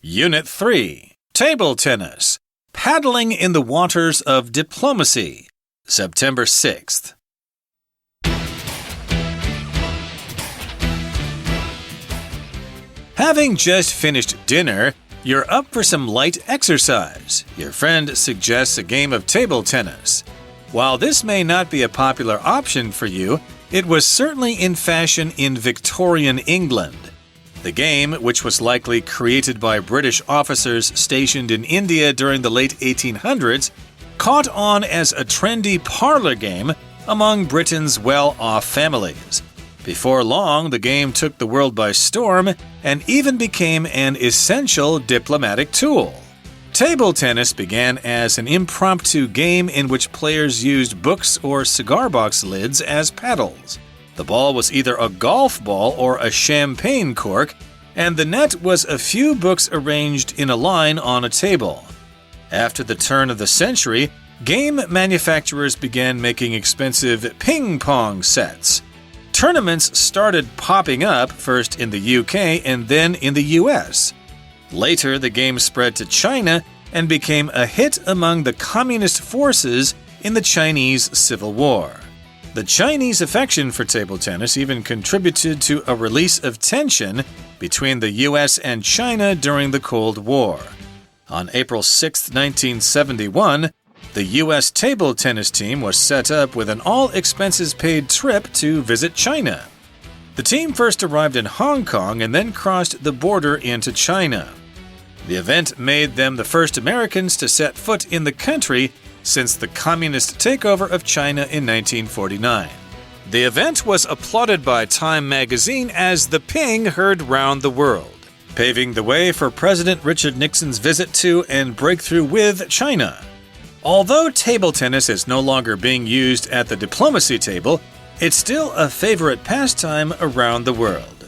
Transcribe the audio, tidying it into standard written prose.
Unit 3, Table Tennis, Paddling in the Waters of Diplomacy, September 6th. Having just finished dinner, you're up for some light exercise. Your friend suggests a game of table tennis. While this may not be a popular option for you, it was certainly in fashion in Victorian England. The game, which was likely created by British officers stationed in India during the late 1800s, caught on as a trendy parlor game among Britain's well-off families. Before long, the game took the world by storm and even became an essential diplomatic tool. Table tennis began as an impromptu game in which players used books or cigar box lids as paddles. The ball was either a golf ball or a champagne cork, and the net was a few books arranged in a line on a table. After the turn of the century, game manufacturers began making expensive ping-pong sets. Tournaments started popping up first in the UK and then in the US. Later, the game spread to China and became a hit among the communist forces in the Chinese Civil War. The Chinese affection for table tennis even contributed to a release of tension between the US and China during the Cold War. On April 6, 1971, the U.S. table tennis team was set up with an all-expenses-paid trip to visit China. The team first arrived in Hong Kong and then crossed the border into China. The event made them the first Americans to set foot in the country since the communist takeover of China in 1949. The event was applauded by Time magazine as the ping heard round the world, paving the way for President Richard Nixon's visit to and breakthrough with China. Although table tennis is no longer being used at the diplomacy table, it's still a favorite pastime around the world.